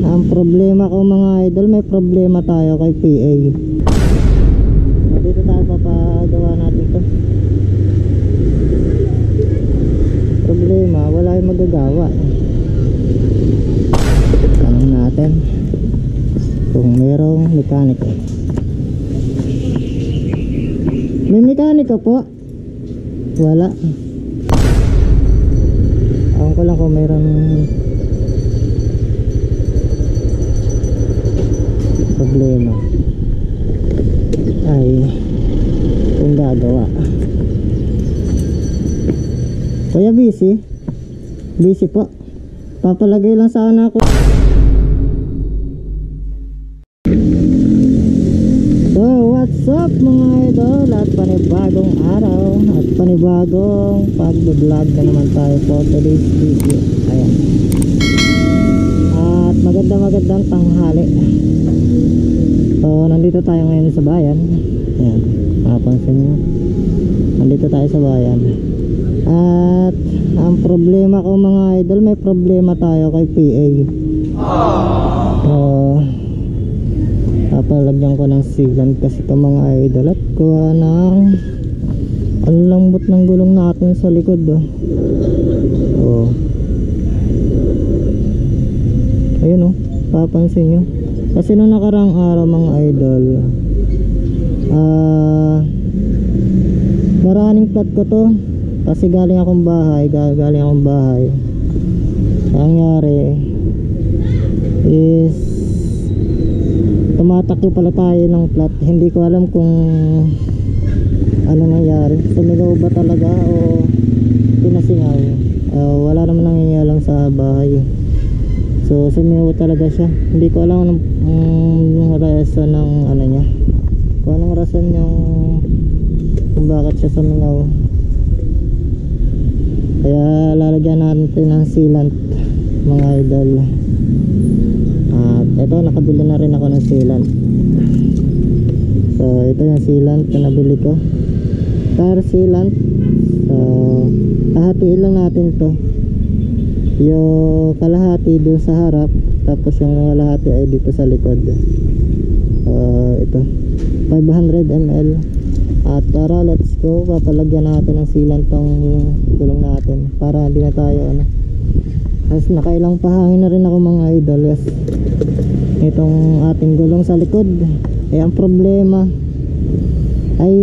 ang problema ko mga idol, may problema tayo kay PA. Dito tayo papagawa natin to. Problema, wala yung magagawa. Tanong natin kung merong mekaniko. May mekaniko po? Wala. Alam ko lang kung merong problema ay kung gagawa. Kuya, busy? Busy po. Papalagay lang sana ako. So what's up mga idol, at panibagong araw at panibagong pag-vlog na naman tayo for today's video. Ayan. At magandang tanghali. So nandito tayo ngayon sa bayan. Ayan, makapansin nyo, nandito tayo sa bayan. At ang problema ko mga idol, may problema tayo kay PA. Papalagyan ko ng sealant kasi ito mga idol, at kuha ng ang lambot ng gulong natin sa likod. Ayun papansin nyo. Kasi nung nakarang araw mga idol, maraming plat ko to. Kasi galing akong bahay. Ang nangyari is tumatakbo pala tayo ng plat. Hindi ko alam kung ano nangyari. Sumigaw ba talaga o pinasingaw. Wala naman nangyayari sa bahay. So sumigaw talaga siya. Hindi ko alam yung rason ng ano niya. Kung anong rason yung kung bakit siya sumigaw. Kaya lalagyan natin ng sealant mga idol. At ito, nakabili na rin ako ng sealant. So ito yung sealant na nabili ko, tire sealant. So hahatiin lang natin to, yung kalahati dun sa harap, tapos yung kalahati ay dito sa likod. Ito 500 ml. At tara, let's go. Papalagyan natin ng sealant tong gulong natin para hindi na tayo As nakailang pahangin na rin ako mga idol. Yes, itong ating gulong sa likod ang problema ay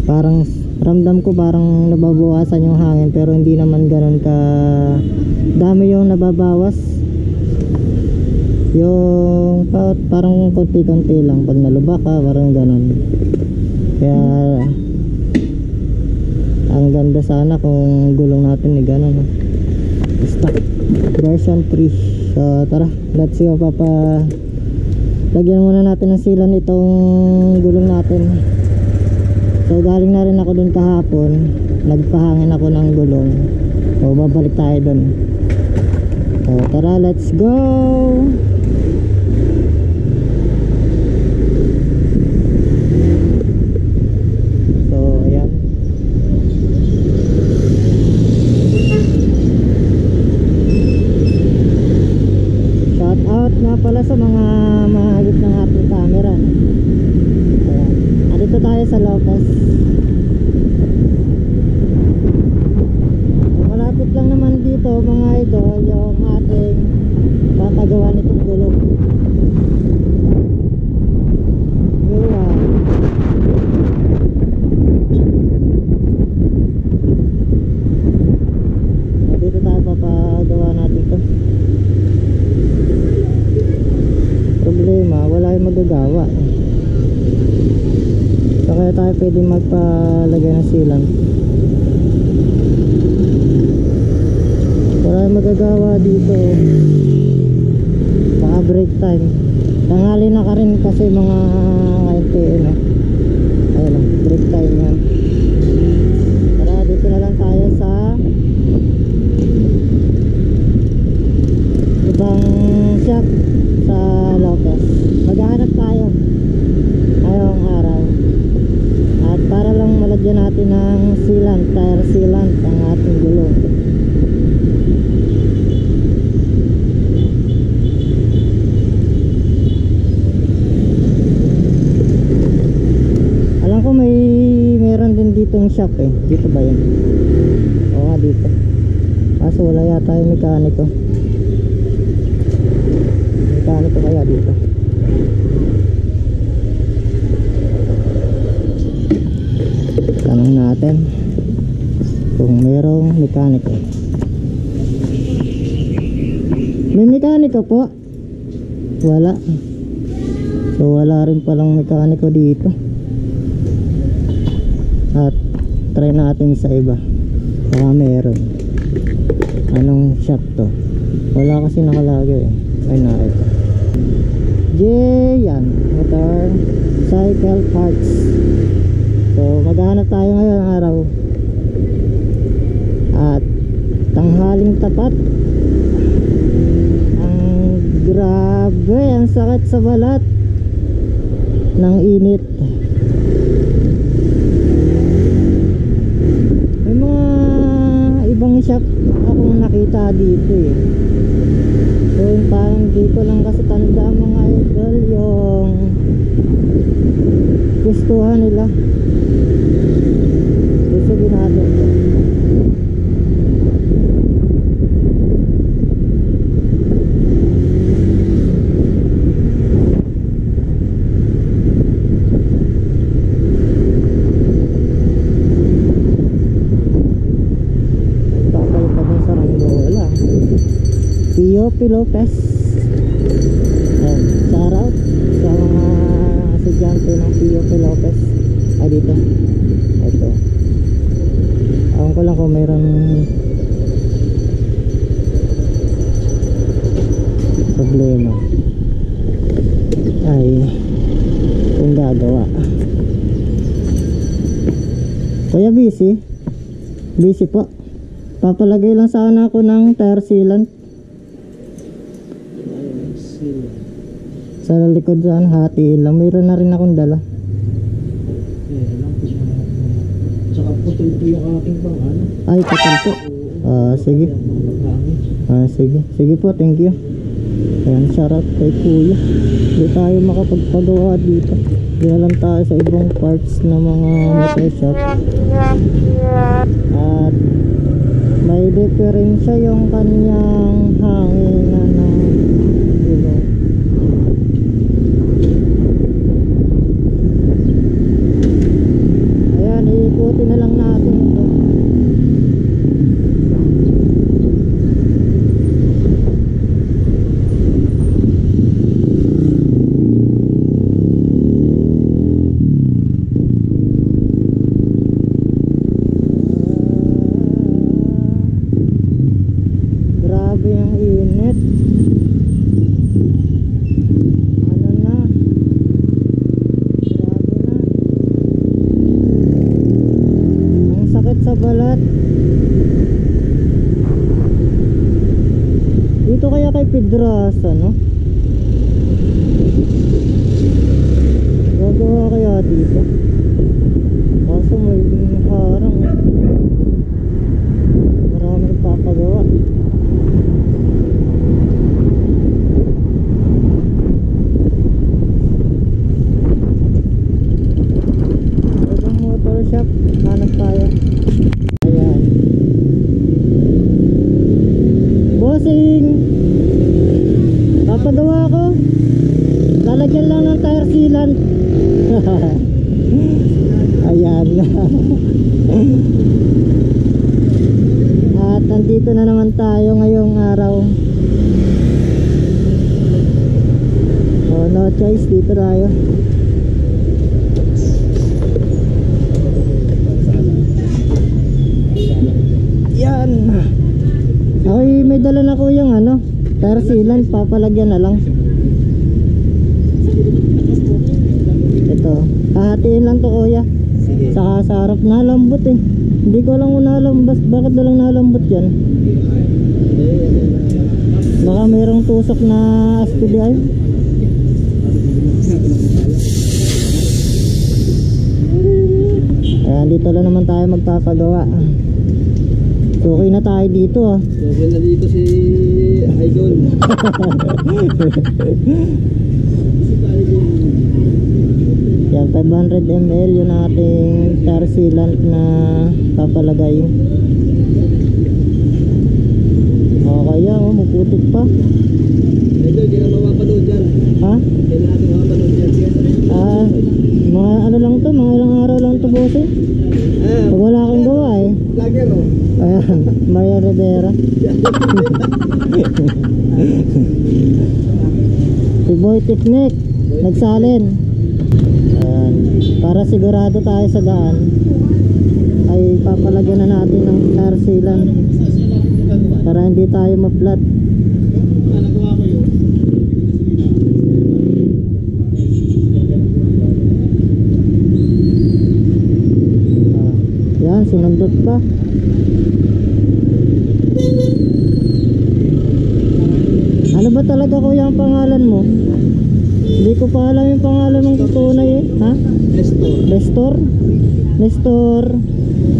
parang ramdam ko parang nababawasan yung hangin, pero hindi naman ganoon ka dami yung nababawas. Yung parang konti-konti lang pag nalubak ka, parang ganun. Kaya ang ganda sana kung gulong natin ni ganun. Stock version 3. So tara, let's go. Lagyan muna natin ng sealant itong gulong natin. So galing na rin ako dun kahapon, nagpahangin ako ng gulong. So babalik tayo dun. So tara, let's go. Pala sa mga mahagip ng ating camera. Ayan, andito tayo sa Lopez. Malapit lang naman dito mga idol yung ating papagawa nitong gulong. Dito tayo papagawa natin to. Problema, wala yung magagawa. So kaya tayo pwedeng magpalagay ng sealant. Wala yung magagawa dito. Baka break time. Tanghali na ka rin kasi mga LTE ayun break time yan. Tara, dito na lang tayo sa ibang shop sa Lopez. Maghahanap tayo ngayong araw, at para lang malagyan natin ng sealant, tire sealant ang ating gulong. ditong shop eh. Dito ba yun? Oo nga, dito. Kaso wala yata yung mekaniko. Mekaniko kaya dito. Tanong natin kung merong mekaniko. May mekaniko po? Wala. So wala rin palang mekaniko dito. At try natin sa iba. Baka meron. Anong shop to? Wala kasi nakalagay eh. Ay na ito. Jayan Motorcycle Parts. So maghahanap tayo ngayon araw. At tanghaling tapat. Grabe, ang sakit sa balat ng init. May mga ibang shop akong nakita dito eh. So yung parang di ko lang kasi tanda mga idol yung gustuhan nila. Sige natin ito. POP Lopez. Shout out sa mga estudyante ng POP Lopez. Ay dito. Ito. Alam ko lang kung mayroong problema ay kung gagawa. Kuya busy? Busy po. Papalagay lang sana ako ng tire sealant sa likod dyan, hatiin lang. Mayroon na rin akong dala. Tsaka putol po yung aking pang ano. Ay, putol po. Sige. Sige. Sige po, thank you. Ayan, shoutout kay kuya. Hindi tayo makapagpagawa dito. Hindi na lang tayo sa ibang parts ng mga motor shop. At may diferensya yung kanyang hangin ng gulong. Ayan, iikutin na lang natin ito. Grabe ang init. Ano na? Grabe na. Ang sakit sa balat. Dito kaya kay Pedraza, no? Gagawa kaya dito? Kaso may harang. Marami papagawa. Ibang motor shop, hanap tayo. Ayan. Bossing! Papagawa ko. Lalagyan lang ng tire sealant. Ayan. At nandito na naman tayo ngayong araw. Oh, no choice, dito tayo. Yan. Ako'y may dala na ko yung ano, tire sealant, papalagyan na lang. Ito, hahatiin lang to kuya. Sige. Saka sa harap, nalambot eh. Hindi ko alam kung nalambot, bakit dalang nalambot yan? Baka mayroong tusok na SPDI. Ayan, dito lang naman tayo magpapagawa. So, okay na tayo dito ah. Okay na dito si Idol. Yan, 500 ml yung ating tire sealant na papalagay. Kaya maputik pa. Ito, hindi na mapapanood dyan. Ha? Hindi na natin mapapanood dyan. Mga ano lang to, mga ilang araw lang to bossing. Pag wala akong gawa eh. Vlogger o. Ayan, Maria Rivera. Si Boy Technique nagsalin. Ayan, para sigurado tayo sa daan ay papalagyan na natin ng tire sealant para hindi tayo ma-flat. Nagawa ko yun. Yan, sinundot pa. Ano ba talaga kuya ang pangalan mo? Hindi ko pa alam yung pangalan ng tunay eh. Ha? Nestor. Nestor? Nestor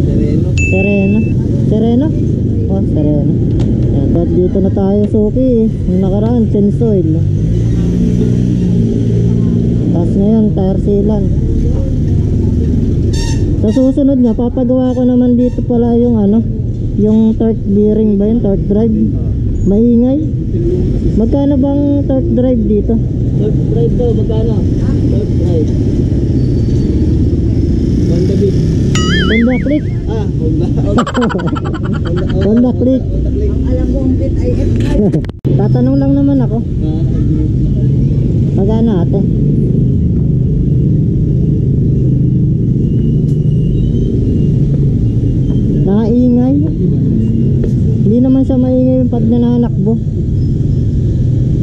Sereno. Serena. Serena? Oh, Serena. Yan, at dito na tayo suki eh. Yung nakaraan, Chensoil. Tapos ngayon, tire sealant. Sa susunod nga, papagawa ko naman dito pala yung ano, yung torque bearing ba yun? Torque drive. Maingay. Magkano bang torque drive dito? Torque drive daw, magkano? Torque drive. Honda Beat. Honda Click. Honda. Honda Click. Alam ko ang bit ay F5. Tatanong lang naman ako. Magkano ate? Nakaingay. Hindi naman siya maingay yung pag nananakbo.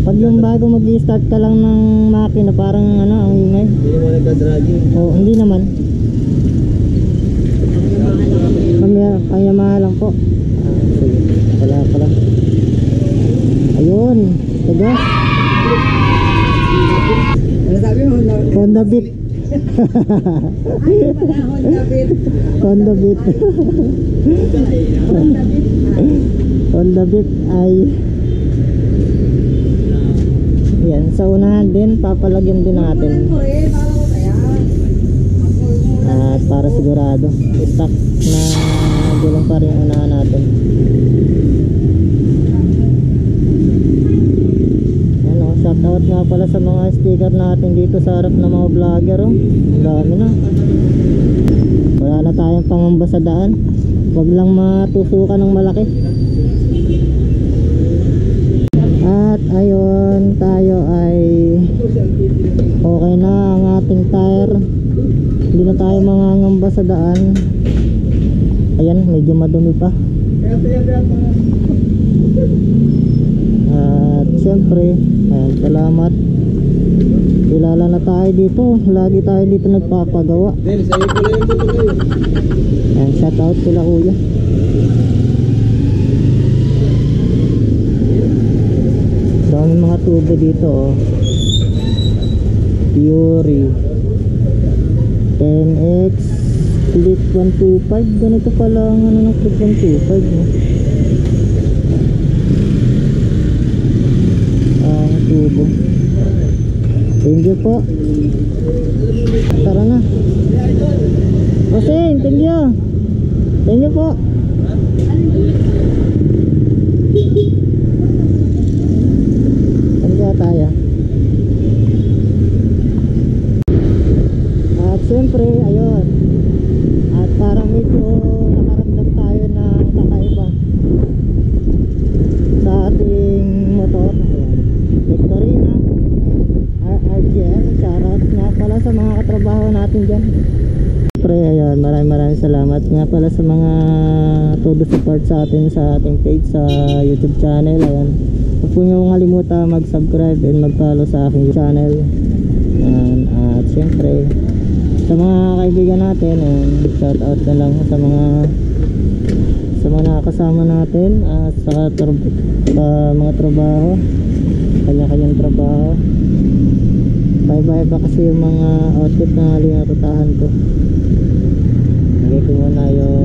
Pag yung bago mag-i-start ka lang ng makina, parang ano, ang ingay. Hindi mo nagka-dragging. Oo, hindi naman. Ang Yamaha lang po. Sige, wala pala. Ayun, taga. Ano sabi mo? Honda Beat. Ay, wala Honda Beat. Honda Beat. Honda Beat. Honda Beat ay yan, sa unahan din papalagyan din natin. At para sigurado stock na gulong pa rin yung unahan natin. Yan o, shoutout nga pala sa mga sticker natin dito sa harap ng mga vlogger o. Ang dami na. Wala na tayong pangamba sa daan. Huwag lang matusukan ng malaki. At ayun, tayo ay okay na ang ating tire. Hindi na tayo mangangamba sa daan. Ayan, medyo madumi pa. At syempre, ayan, salamat. Kilala na tayo dito. Lagi tayo dito nagpapagawa. Then, sa'yo ko lang yung buto kayo. Ayan, shout out sila kuya. Dami mga tubo dito oh. Fury 10X Click 125. Ganito pala ang ano ng Click 125 no? Ang tubo. Thank you po. Tara na. Bossing, thank you. Thank you po. Tayo. At syempre ayun, at parang medyo nakaramdam tayo ng kakaiba sa ating motor. Ayan, Victorina RRGM. Shoutout nga pala sa mga katrabaho natin dyan. Syempre ayun, maraming salamat nga pala sa mga todo support sa atin sa ating page sa YouTube channel. Ayan, huwag po nyo kalimutan mag-subscribe and mag-follow sa aking channel. At syempre sa mga kaibigan natin, shout out na lang sa mga nakakasama natin at sa mga trabaho, kanya-kanyang trabaho. Bye-bye pa kasi yung mga outfit na linatutahan ko. Lagay ko muna yung